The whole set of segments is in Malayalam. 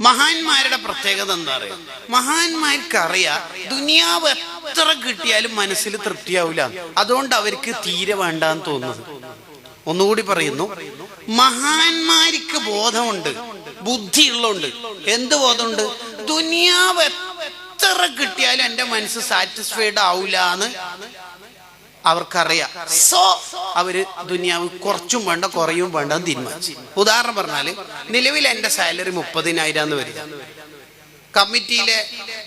മഹാന്മാരുടെ പ്രത്യേകത എന്താ പറയുക? മഹാന്മാർക്കറിയാം ദുനിയാവ് എത്ര കിട്ടിയാലും മനസ്സിൽ തൃപ്തിയാവില്ല. അതുകൊണ്ട് അവർക്ക് തീരെ വേണ്ടാന്ന് തോന്നുന്നത്. ഒന്നുകൂടി പറയുന്നു, മഹാന്മാർക്ക് ബോധമുണ്ട്, ബുദ്ധിയുള്ളതുണ്ട്. എന്ത് ബോധമുണ്ട്? ദുനിയാവ് എത്ര കിട്ടിയാലും എൻ്റെ മനസ്സ് സാറ്റിസ്ഫൈഡ് ആവൂല എന്ന് അവർക്കറിയാം. സോ അവര് ദുനിയാവ് കുറച്ചും വേണ്ട കുറയും വേണ്ട എന്ന് തീരുമാനിച്ചു. ഉദാഹരണം പറഞ്ഞാല്, നിലവിൽ എൻ്റെ സാലറി 30,000 വരിക. കമ്മിറ്റിയിലെ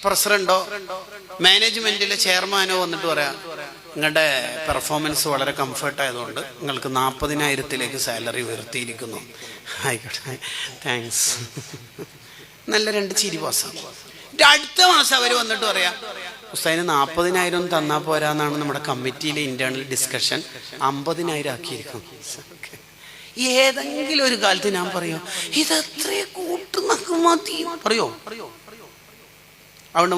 പ്രസിഡന്റോ മാനേജ്മെന്റിലെ ചെയർമാനോ വന്നിട്ട് പറയാം, നിങ്ങളുടെ പെർഫോമൻസ് വളരെ കംഫർട്ട് ആയതുകൊണ്ട് നിങ്ങൾക്ക് 40,000 സാലറി ഉയർത്തിയിരിക്കുന്നു. ആയിക്കോട്ടെ, താങ്ക്സ്. നല്ല 2 ചിരി പാസ്സാകും. അടുത്ത മാസം അവർ വന്നിട്ട് പറയാം, ഉസ്താദിന് 40,000 തന്നാൽ പോരാന്നാണ് നമ്മുടെ കമ്മിറ്റിയിലെ ഇന്റേണൽ ഡിസ്കഷൻ, 50,000 ആക്കിയിരിക്കും. ഏതെങ്കിലും ഒരു കാലത്ത് ഞാൻ പറയോ ഇതെത്രയെ കൂട്ടുന്നൊക്കെ മതി പറയോ? അതുകൊണ്ട്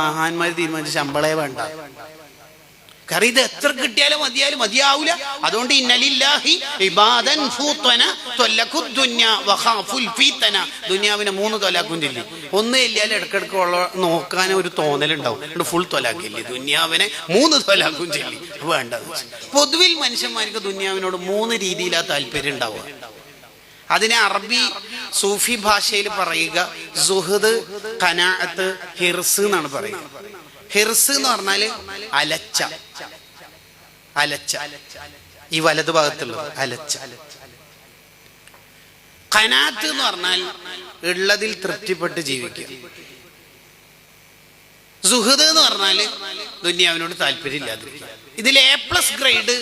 മഹാന്മാർ തീരുമാനിച്ച ശമ്പളേ വേണ്ട. കാരണം ഇത് എത്ര കിട്ടിയാലും മതിയാവൂല. അതുകൊണ്ട് ദുനിയാവിനെ 3 തൊലാക്കും ചൊല്ലി. ഒന്ന് ഇല്ലാലും ഇടക്കിടക്ക് നോക്കാൻ ഒരു തോന്നലുണ്ടാവും. ഫുൾ തൊലാക്കില്ലേ, ദുനിയാവിനെ 3 തൊലാക്കും ചൊല്ലി വേണ്ടത്. പൊതുവിൽ മനുഷ്യന്മാർക്ക് ദുനിയാവിനോട് 3 രീതിയിലാ താല്പര്യം ഉണ്ടാവുക. അതിനെ അറബി സൂഫി ഭാഷയിൽ പറയുക സുഹദ്, ഖനാഅത്ത്, ഹിർസ് എന്നാണ് പറയുക. ഹിർസ് എന്ന് പറഞ്ഞാല് അലച്ച, ഈ വലതു ഭാഗത്തുള്ളത് അലച്ച. ഖനാഅത്ത് എന്ന് പറഞ്ഞാൽ ഉള്ളതിൽ തൃപ്തിപ്പെട്ട് ജീവിക്കുക. സുഹദ് എന്ന് പറഞ്ഞാല് ദുനിയാവിനോട് താല്പര്യം ഇല്ലാതിരിക്കുക. ഇതിൽ A+ ഗ്രേഡ്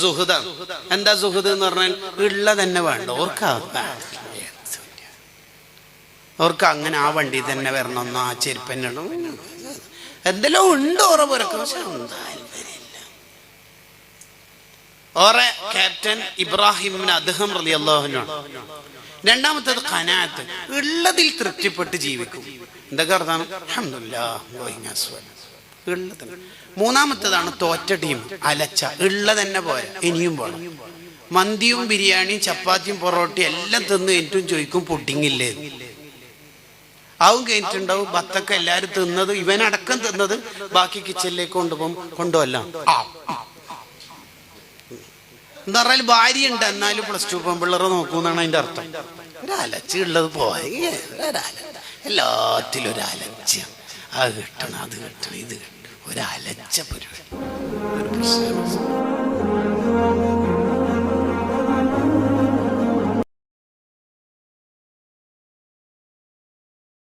സുഹദാണ്. എന്താ സുഹദ് എന്ന് പറഞ്ഞാൽ ഉള്ള തന്നെ വേണ്ട. ഓർക്ക് അങ്ങനെ ആ വണ്ടി തന്നെ വരണമെന്നോ ആ ചെരുപ്പന്നെ എന്തെല്ലാം ഉണ്ട് ഓരോ പേരൊക്കെ, പക്ഷെ താല്പര്യമില്ല. ഓറെ ക്യാപ്റ്റൻ ഇബ്രാഹിം അദ്ഹം റളിയല്ലാഹു അൻഹു. രണ്ടാമത്തേത് ഖനാഅത്ത്, ഉള്ളതിൽ തൃപ്തിപ്പെട്ട് ജീവിക്കും. എന്തൊക്കെ അർത്ഥമാണ്? അൽഹംദുലില്ലാഹ്. മൂന്നാമത്തേതാണ് തോറ്റ ടീം, അലച്ച, ഉള്ള തന്നെ പോരാ, ഇനിയും പോണം. മന്തിയും ബിരിയാണിയും ചപ്പാത്തിയും പൊറോട്ടയും എല്ലാം തിന്ന് ഏറ്റവും ചോദിക്കും പുഡിങ്ങില്ലേ. ആവും കഴിഞ്ഞിട്ടുണ്ടാവും ബത്തക്ക എല്ലാരും തിന്നത്, ഇവനടക്കം തിന്നത് ബാക്കി കിച്ചണിലേക്ക് കൊണ്ടുപോകല്ല. എന്താ പറഞ്ഞാൽ ഭാര്യ ഉണ്ട്, എന്നാലും +2 പെൺപിള്ളേരെ നോക്കൂന്നാണ് അതിന്റെ അർത്ഥം. ഒരലച്ച ഉള്ളത് പോയി, എല്ലാത്തിലും ഒരലച്ച. അത് കിട്ടണം, ഇത് കിട്ടണം, ഒരലച്ച പരിപാടി.